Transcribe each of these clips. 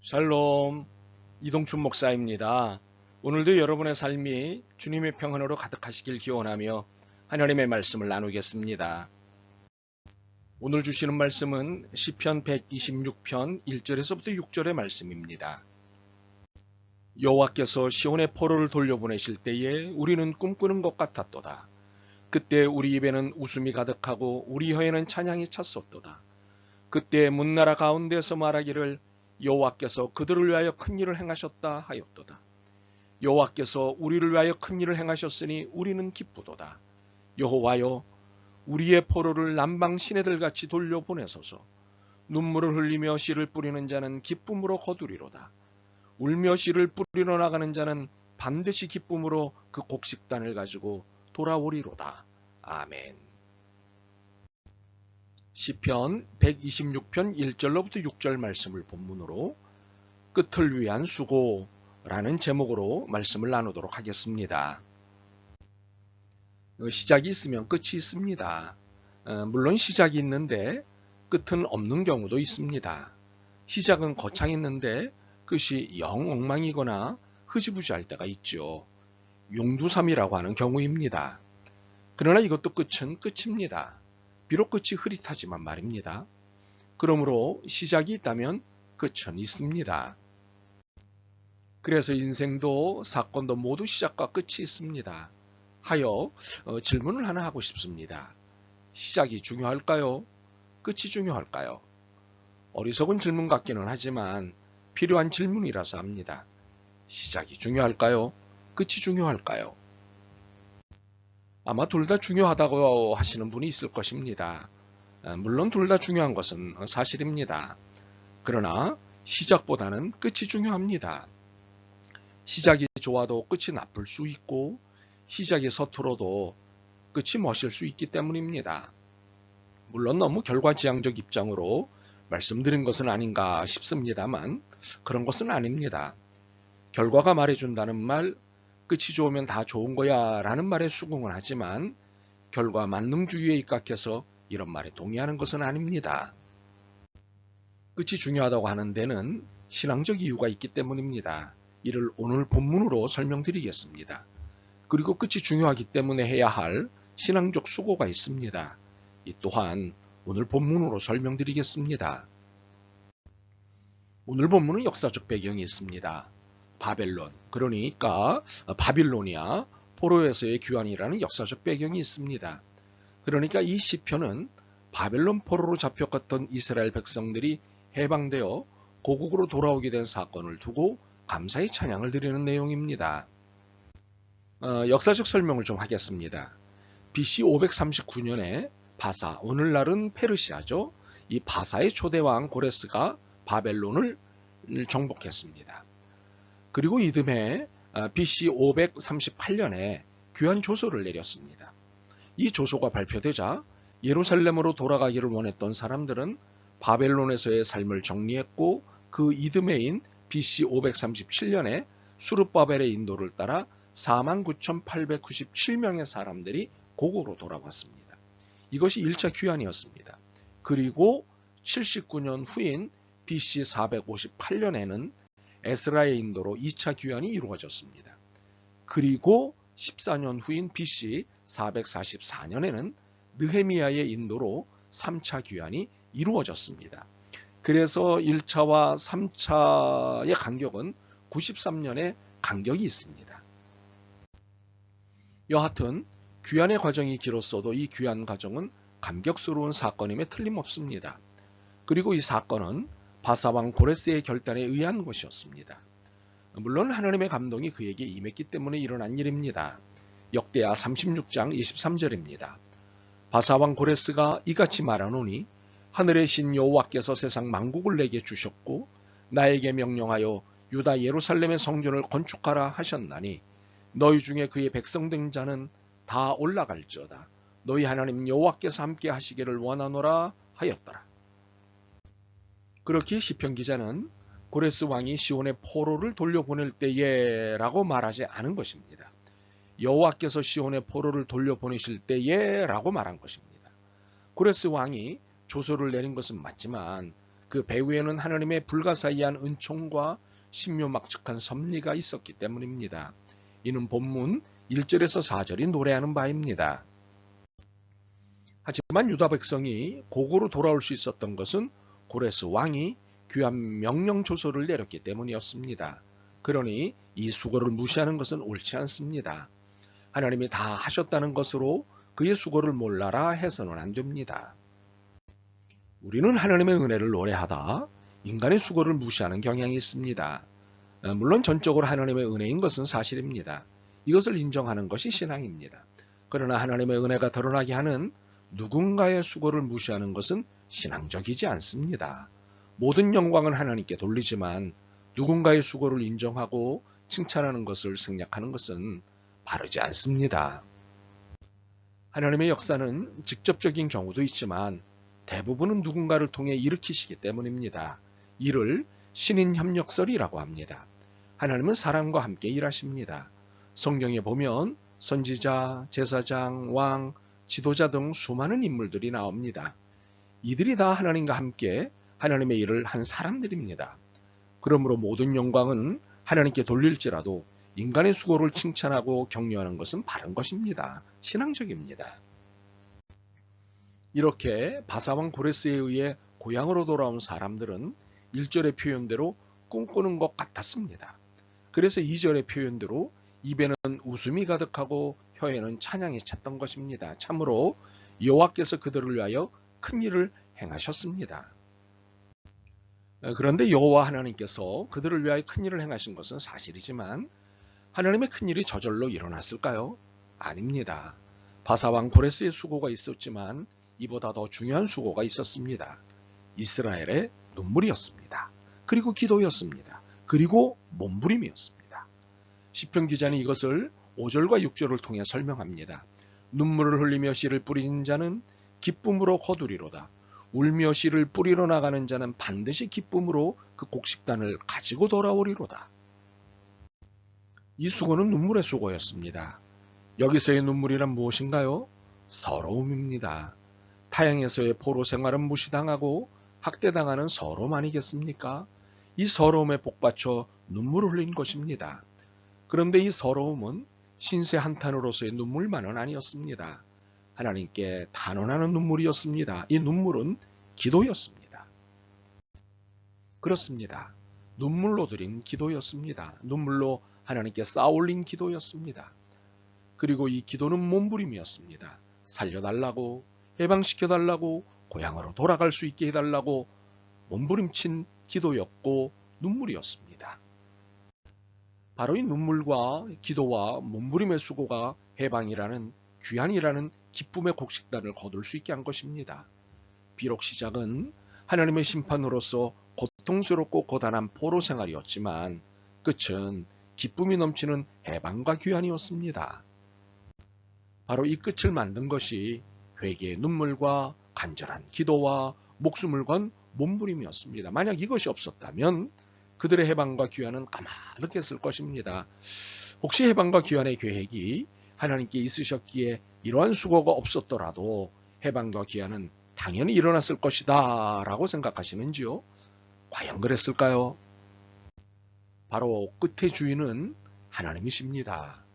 샬롬, 이동춘 목사입니다. 오늘도 여러분의 삶이 주님의 평안으로 가득하시길 기원하며 하나님의 말씀을 나누겠습니다. 오늘 주시는 말씀은 시편 126편 1절에서부터 6절의 말씀입니다. 여호와께서 시온의 포로를 돌려보내실 때에 우리는 꿈꾸는 것 같았도다. 그때 우리 입에는 웃음이 가득하고 우리 혀에는 찬양이 찼었도다. 그때 문나라 가운데서 말하기를 여호와께서 그들을 위하여 큰 일을 행하셨다 하였도다. 여호와께서 우리를 위하여 큰 일을 행하셨으니 우리는 기쁘도다. 여호와여, 우리의 포로를 남방 시내들같이 돌려보내소서. 눈물을 흘리며 씨를 뿌리는 자는 기쁨으로 거두리로다. 울며 씨를 뿌리러 나가는 자는 반드시 기쁨으로 그 곡식단을 가지고 돌아오리로다. 아멘. 시편 126편 1절로부터 6절 말씀을 본문으로 끝을 위한 수고라는 제목으로 말씀을 나누도록 하겠습니다. 시작이 있으면 끝이 있습니다. 물론 시작이 있는데 끝은 없는 경우도 있습니다. 시작은 거창했는데 끝이 영 엉망이거나 흐지부지할 때가 있죠. 용두삼이라고 하는 경우입니다. 그러나 이것도 끝은 끝입니다. 비록 끝이 흐릿하지만 말입니다. 그러므로 시작이 있다면 끝은 있습니다. 그래서 인생도 사건도 모두 시작과 끝이 있습니다. 하여 질문을 하나 하고 싶습니다. 시작이 중요할까요? 끝이 중요할까요? 어리석은 질문 같기는 하지만 필요한 질문이라서 합니다. 시작이 중요할까요? 끝이 중요할까요? 아마 둘 다 중요하다고 하시는 분이 있을 것입니다. 물론 둘 다 중요한 것은 사실입니다. 그러나 시작보다는 끝이 중요합니다. 시작이 좋아도 끝이 나쁠 수 있고 시작이 서툴어도 끝이 멋일 수 있기 때문입니다. 물론 너무 결과지향적 입장으로 말씀드린 것은 아닌가 싶습니다만 그런 것은 아닙니다. 결과가 말해준다는 말, 끝이 좋으면 다 좋은 거야 라는 말에 수긍은 하지만 결과 만능주의에 입각해서 이런 말에 동의하는 것은 아닙니다. 끝이 중요하다고 하는 데는 신앙적 이유가 있기 때문입니다. 이를 오늘 본문으로 설명드리겠습니다. 그리고 끝이 중요하기 때문에 해야 할 신앙적 수고가 있습니다. 이 또한 오늘 본문으로 설명드리겠습니다. 오늘 본문은 역사적 배경이 있습니다. 바벨론, 그러니까 바빌로니아, 포로에서의 귀환이라는 역사적 배경이 있습니다. 그러니까 이 시편은 바벨론 포로로 잡혀갔던 이스라엘 백성들이 해방되어 고국으로 돌아오게 된 사건을 두고 감사의 찬양을 드리는 내용입니다. 역사적 설명을 좀 하겠습니다. BC 539년에 바사, 오늘날은 페르시아죠. 이 바사의 초대왕 고레스가 바벨론을 정복했습니다. 그리고 이듬해 BC 538년에 귀환 조서를 내렸습니다. 이 조서가 발표되자 예루살렘으로 돌아가기를 원했던 사람들은 바벨론에서의 삶을 정리했고 그 이듬해인 BC 537년에 수르바벨의 인도를 따라 49,897명의 사람들이 고국으로 돌아왔습니다. 이것이 1차 귀환이었습니다. 그리고 79년 후인 BC 458년에는 에스라의 인도로 2차 귀환이 이루어졌습니다. 그리고 14년 후인 BC 444년에는 느헤미야의 인도로 3차 귀환이 이루어졌습니다. 그래서 1차와 3차의 간격은 93년의 간격이 있습니다. 여하튼 귀환의 과정이 길었어도 이 귀환 과정은 감격스러운 사건임에 틀림없습니다. 그리고 이 사건은 바사왕 고레스의 결단에 의한 것이었습니다. 물론 하나님의 감동이 그에게 임했기 때문에 일어난 일입니다. 역대하 36장 23절입니다. 바사왕 고레스가 이같이 말하노니 하늘의 신 여호와께서 세상 만국을 내게 주셨고 나에게 명령하여 유다 예루살렘의 성전을 건축하라 하셨나니 너희 중에 그의 백성된 자는 다 올라갈지어다. 너희 하나님 여호와께서 함께 하시기를 원하노라 하였더라. 그렇게 시편 기자는 고레스 왕이 시온의 포로를 돌려보낼 때에 라고 말하지 않은 것입니다. 여호와께서 시온의 포로를 돌려보내실 때에 라고 말한 것입니다. 고레스 왕이 조서를 내린 것은 맞지만 그 배후에는 하나님의 불가사의한 은총과 신묘막측한 섭리가 있었기 때문입니다. 이는 본문 1절에서 4절이 노래하는 바입니다. 하지만 유다 백성이 고고로 돌아올 수 있었던 것은 고레스 왕이 귀한 명령 조서를 내렸기 때문이었습니다. 그러니 이 수고를 무시하는 것은 옳지 않습니다. 하나님이 다 하셨다는 것으로 그의 수고를 몰라라 해서는 안 됩니다. 우리는 하나님의 은혜를 노래하다 인간의 수고를 무시하는 경향이 있습니다. 물론 전적으로 하나님의 은혜인 것은 사실입니다. 이것을 인정하는 것이 신앙입니다. 그러나 하나님의 은혜가 드러나게 하는 누군가의 수고를 무시하는 것은 신앙적이지 않습니다. 모든 영광은 하나님께 돌리지만 누군가의 수고를 인정하고 칭찬하는 것을 생략하는 것은 바르지 않습니다. 하나님의 역사는 직접적인 경우도 있지만 대부분은 누군가를 통해 일으키시기 때문입니다. 이를 신인협력설이라고 합니다. 하나님은 사람과 함께 일하십니다. 성경에 보면 선지자, 제사장, 왕, 지도자 등 수많은 인물들이 나옵니다. 이들이 다 하나님과 함께 하나님의 일을 한 사람들입니다. 그러므로 모든 영광은 하나님께 돌릴지라도 인간의 수고를 칭찬하고 격려하는 것은 바른 것입니다. 신앙적입니다. 이렇게 바사왕 고레스에 의해 고향으로 돌아온 사람들은 1절의 표현대로 꿈꾸는 것 같았습니다. 그래서 2절의 표현대로 입에는 웃음이 가득하고 혀에는 찬양이 찼던 것입니다. 참으로 여호와께서 그들을 위하여 큰 일을 행하셨습니다. 그런데 여호와 하나님께서 그들을 위하여 큰 일을 행하신 것은 사실이지만 하나님의 큰 일이 저절로 일어났을까요? 아닙니다. 바사왕 고레스의 수고가 있었지만 이보다 더 중요한 수고가 있었습니다. 이스라엘의 눈물이었습니다. 그리고 기도였습니다. 그리고 몸부림이었습니다. 시편 기자는 이것을 5절과 6절을 통해 설명합니다. 눈물을 흘리며 씨를 뿌리는 자는 기쁨으로 거두리로다. 울며 씨를 뿌리러 나가는 자는 반드시 기쁨으로 그 곡식단을 가지고 돌아오리로다. 이 수고는 눈물의 수고였습니다. 여기서의 눈물이란 무엇인가요? 서러움입니다. 타향에서의 포로 생활은 무시당하고 학대당하는 서러움 아니겠습니까? 이 서러움에 복받쳐 눈물을 흘린 것입니다. 그런데 이 서러움은 신세 한탄으로서의 눈물만은 아니었습니다. 하나님께 단언하는 눈물이었습니다. 이 눈물은 기도였습니다. 그렇습니다. 눈물로 드린 기도였습니다. 눈물로 하나님께 쌓아올린 기도였습니다. 그리고 이 기도는 몸부림이었습니다. 살려달라고, 해방시켜달라고, 고향으로 돌아갈 수 있게 해달라고 몸부림친 기도였고 눈물이었습니다. 바로 이 눈물과 기도와 몸부림의 수고가 해방이라는 귀환이라는 기쁨의 곡식단을 거둘 수 있게 한 것입니다. 비록 시작은 하나님의 심판으로서 고통스럽고 고단한 포로 생활이었지만 끝은 기쁨이 넘치는 해방과 귀환이었습니다. 바로 이 끝을 만든 것이 회개의 눈물과 간절한 기도와 목숨을 건 몸부림이었습니다. 만약 이것이 없었다면 그들의 해방과 귀환은 까마득했을 것입니다. 혹시 해방과 귀환의 계획이 하나님께 있으셨기에 이러한 수고가 없었더라도 해방과 귀환은 당연히 일어났을 것이다 라고 생각하시는지요? 과연 그랬을까요? 바로 끝의 주인은 하나님이십니다.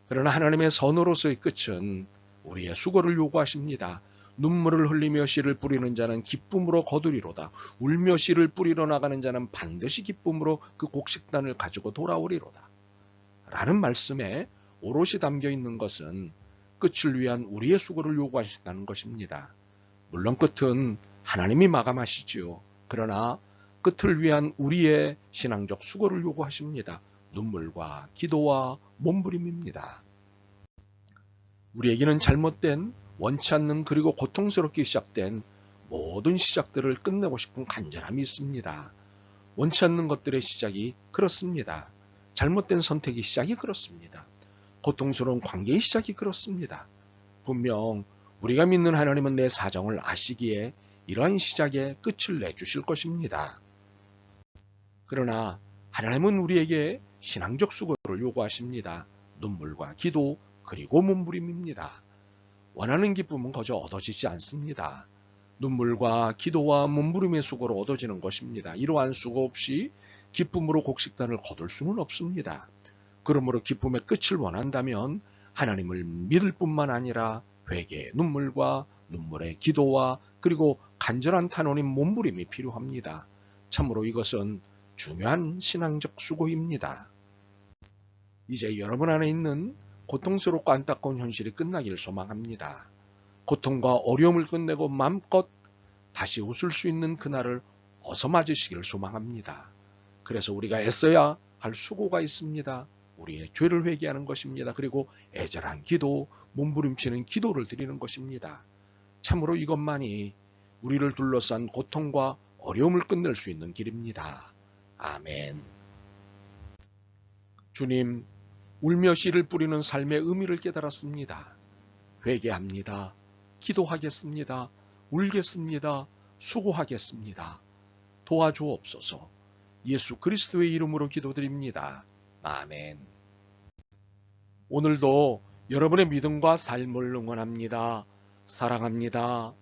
그러나 하나님의 선으로서의 끝은 우리의 수고를 요구하십니다. 눈물을 흘리며 씨를 뿌리는 자는 기쁨으로 거두리로다. 울며 씨를 뿌리러 나가는 자는 반드시 기쁨으로 그 곡식단을 가지고 돌아오리로다. 라는 말씀에 오롯이 담겨 있는 것은 끝을 위한 우리의 수고를 요구하신다는 것입니다. 물론 끝은 하나님이 마감하시지요. 그러나 끝을 위한 우리의 신앙적 수고를 요구하십니다. 눈물과 기도와 몸부림입니다. 우리에게는 잘못된, 원치 않는 그리고 고통스럽게 시작된 모든 시작들을 끝내고 싶은 간절함이 있습니다. 원치 않는 것들의 시작이 그렇습니다. 잘못된 선택의 시작이 그렇습니다. 고통스러운 관계의 시작이 그렇습니다. 분명 우리가 믿는 하나님은 내 사정을 아시기에 이러한 시작에 끝을 내주실 것입니다. 그러나 하나님은 우리에게 신앙적 수고를 요구하십니다. 눈물과 기도 그리고 몸부림입니다. 원하는 기쁨은 거저 얻어지지 않습니다. 눈물과 기도와 몸부림의 수고로 얻어지는 것입니다. 이러한 수고 없이 기쁨으로 곡식단을 거둘 수는 없습니다. 그러므로 기쁨의 끝을 원한다면 하나님을 믿을 뿐만 아니라 회개의 눈물과 눈물의 기도와 그리고 간절한 탄원인 몸부림이 필요합니다. 참으로 이것은 중요한 신앙적 수고입니다. 이제 여러분 안에 있는 고통스럽고 안타까운 현실이 끝나길 소망합니다. 고통과 어려움을 끝내고 마음껏 다시 웃을 수 있는 그날을 어서 맞으시기를 소망합니다. 그래서 우리가 애써야 할 수고가 있습니다. 우리의 죄를 회개하는 것입니다. 그리고 애절한 기도, 몸부림치는 기도를 드리는 것입니다. 참으로 이것만이 우리를 둘러싼 고통과 어려움을 끝낼 수 있는 길입니다. 아멘. 주님, 울며 씨를 뿌리는 삶의 의미를 깨달았습니다. 회개합니다. 기도하겠습니다. 울겠습니다. 수고하겠습니다. 도와주옵소서. 예수 그리스도의 이름으로 기도드립니다. 아멘. 오늘도 여러분의 믿음과 삶을 응원합니다. 사랑합니다.